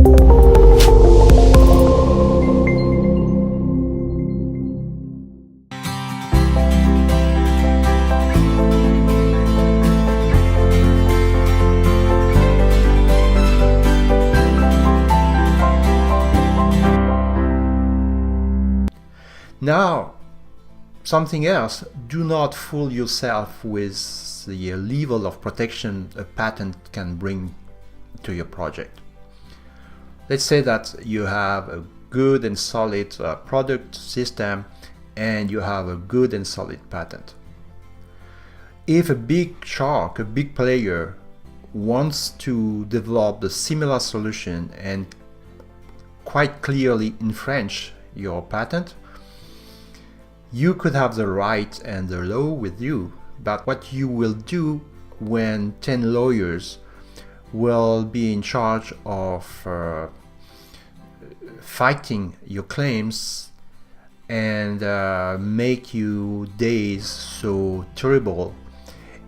Now, something else, do not fool yourself with the level of protection a patent can bring to your project. Let's say that you have a good and solid product system and you have a good and solid patent. If a big shark, a big player, wants to develop a similar solution and quite clearly infringe your patent, you could have the right and the law with you, but what you will do when 10 lawyers will be in charge of fighting your claims and make you days so terrible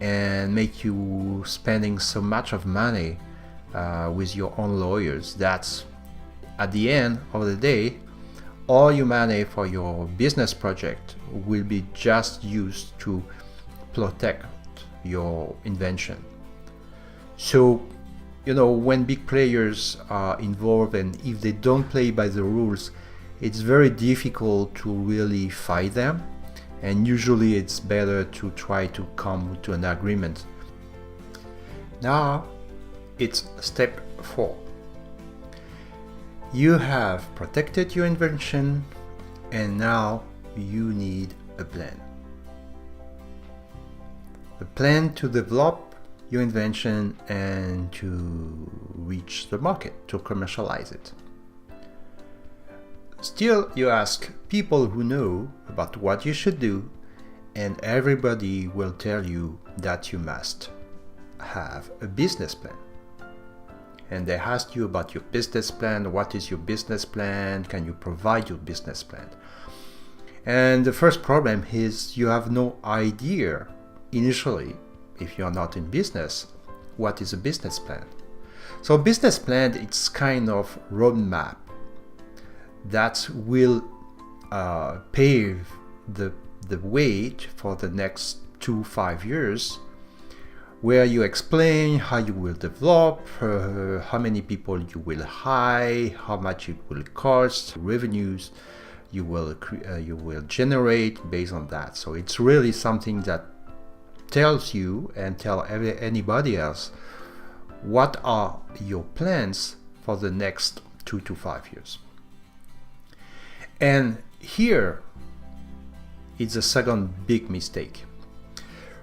and make you spending so much of money with your own lawyers, that's at the end of the day all your money for your business project will be just used to protect your invention. So, when big players are involved and if they don't play by the rules, it's very difficult to really fight them, and usually it's better to try to come to an agreement. Now it's step 4. You have protected your invention and now you need a plan. A plan to develop your invention and to reach the market, to commercialize it. Still, you ask people who know about what you should do, and everybody will tell you that you must have a business plan. And they ask you about your business plan. What is your business plan? Can you provide your business plan? And the first problem is you have no idea initially, if you're not in business, what is a business plan. So a business plan, it's kind of roadmap that will pave the way for the next 2-5 years, where you explain how you will develop, how many people you will hire, how much it will cost, revenues you will generate based on that. So it's really something that tells you and tell anybody else what are your plans for the next 2 to 5 years. And here is a second big mistake.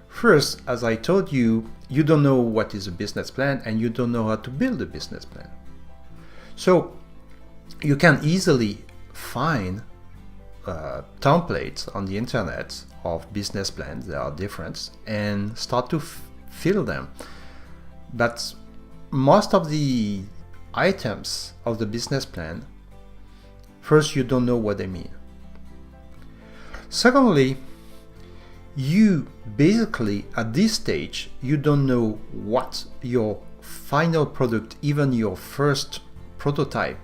First, as I told you, you don't know what is a business plan and you don't know how to build a business plan. So you can easily find templates on the internet of business plans. There are different, and start to fill them. But most of the items of the business plan, first, you don't know what they mean. Secondly, you basically at this stage you don't know what your final product, even your first prototype,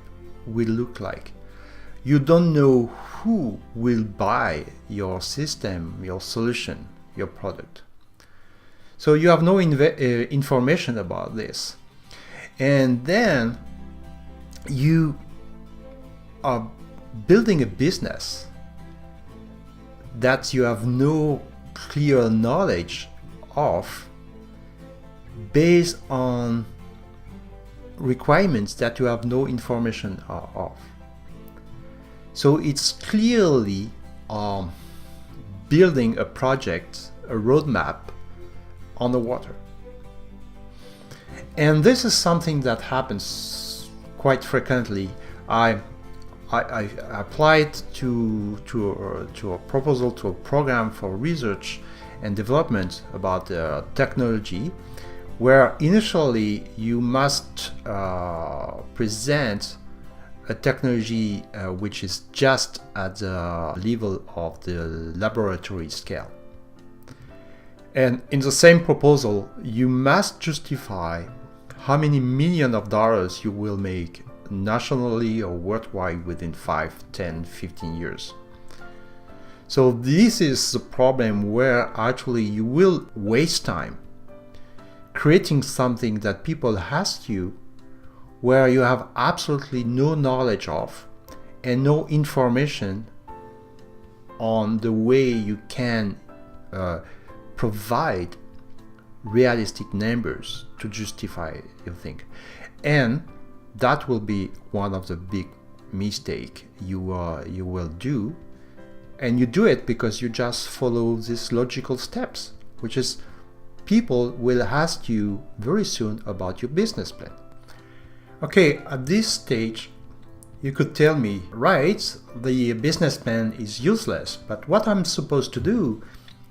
will look like. You don't know who will buy your system, your solution, your product. So you have no information about this. And then you are building a business that you have no clear knowledge of, based on requirements that you have no information of. So it's clearly building a project, a roadmap on the water. And this is something that happens quite frequently. I applied to a proposal, to a program for research and development about technology, where initially you must present a technology which is just at the level of the laboratory scale. And in the same proposal, you must justify how many millions of dollars you will make nationally or worldwide within 5, 10, 15 years. So this is the problem where actually you will waste time creating something that people ask you where you have absolutely no knowledge of and no information on the way you can provide realistic numbers to justify your thing. And that will be one of the big mistakes you will do. And you do it because you just follow these logical steps, which is people will ask you very soon about your business plan. Okay, at this stage, you could tell me, right, the business plan is useless, but what I'm supposed to do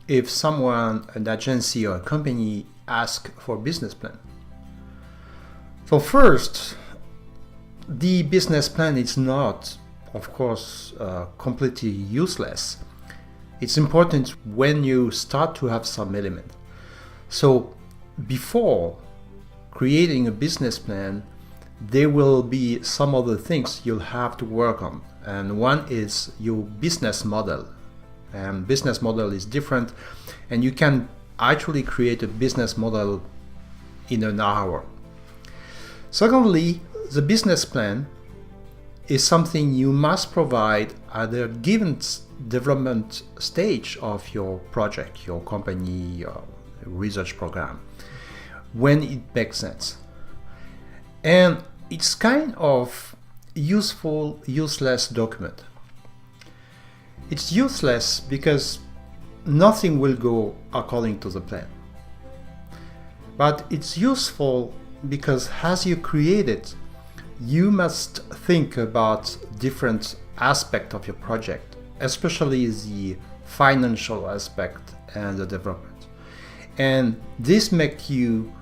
if someone, an agency or a company asks for a business plan? So first, the business plan is not, of course, completely useless. It's important when you start to have some element. So before creating a business plan, there will be some other things you'll have to work on. And one is your business model. And business model is different, and you can actually create a business model in an hour. Secondly, the business plan is something you must provide at a given development stage of your project, your company, your research program, when it makes sense. And it's kind of useful, useless document. It's useless because nothing will go according to the plan. But it's useful because as you create it, you must think about different aspects of your project, especially the financial aspect and the development. And this makes you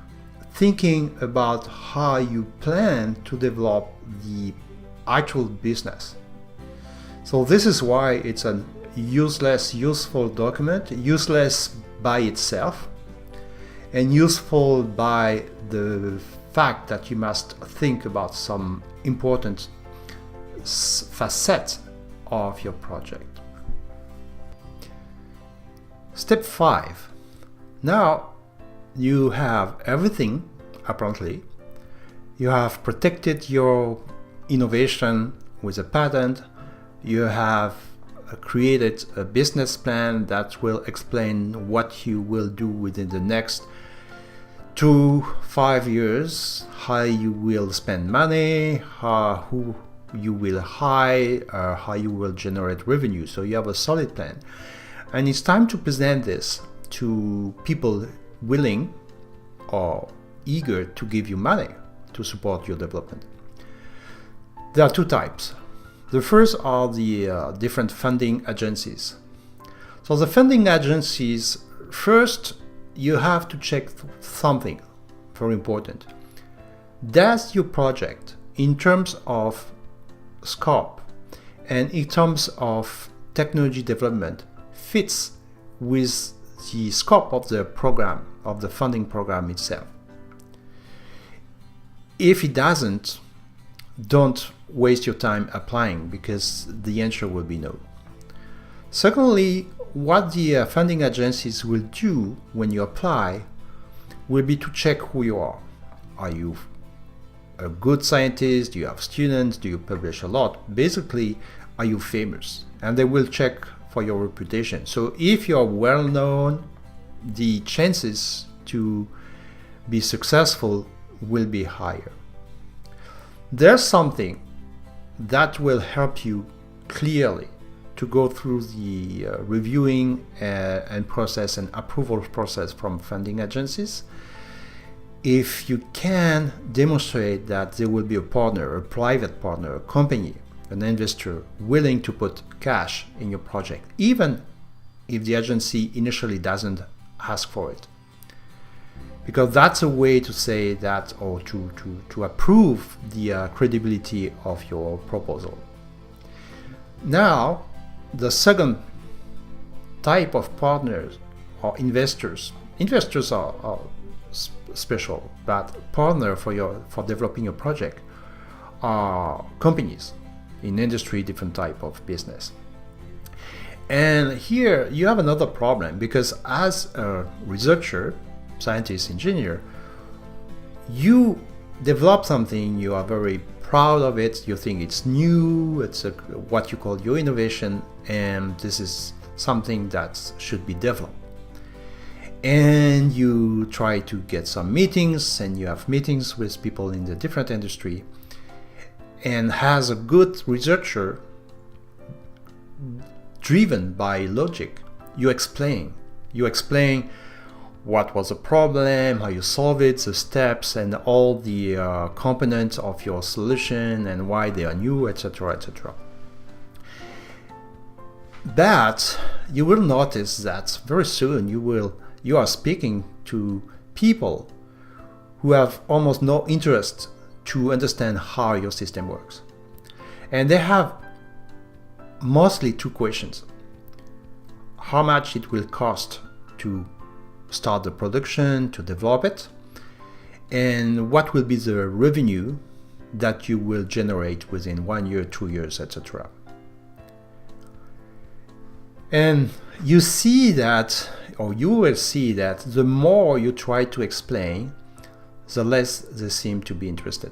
thinking about how you plan to develop the actual business. So this is why it's a useless, useful document, useless by itself, and useful by the fact that you must think about some important facets of your project. Step 5. Now you have everything, apparently. You have protected your innovation with a patent. You have created a business plan that will explain what you will do within the next 2-5 years, how you will spend money, who you will hire, how you will generate revenue. So you have a solid plan. And it's time to present this to people willing or eager to give you money to support your development. There are two types. The first are the different funding agencies. So the funding agencies, first, you have to check something very important. Does your project, in terms of scope and in terms of technology development, fits with the scope of the program, of the funding program itself? If it doesn't, don't waste your time applying, because the answer will be no. Secondly, what the funding agencies will do when you apply will be to check who you are. Are you a good scientist? Do you have students? Do you publish a lot? Basically, are you famous? And they will check for your reputation. So if you're well known, the chances to be successful will be higher. There's something that will help you clearly to go through the reviewing and process and approval process from funding agencies. If you can demonstrate that there will be a partner, a private partner, a company, an investor willing to put cash in your project, even if the agency initially doesn't ask for it. Because that's a way to say that, or to approve the credibility of your proposal. Now, the second type of partners or investors are special, but partner for developing your project companies in industry, different type of business. And here you have another problem, because as a researcher, scientist, engineer, you develop something, you are very proud of it, you think it's new, it's what you call your innovation, and this is something that should be developed. And you try to get some meetings, and you have meetings with people in the different industry. And as a good researcher, driven by logic, you explain what was the problem, how you solve it, the steps, and all the components of your solution, and why they are new, etc., etc. But you will notice that very soon you are speaking to people who have almost no interest to understand how your system works. And they have mostly two questions: how much it will cost to start the production, to develop it, and what will be the revenue that you will generate within 1 year, 2 years, etc. And you see that, or you will see that the more you try to explain, the less they seem to be interested.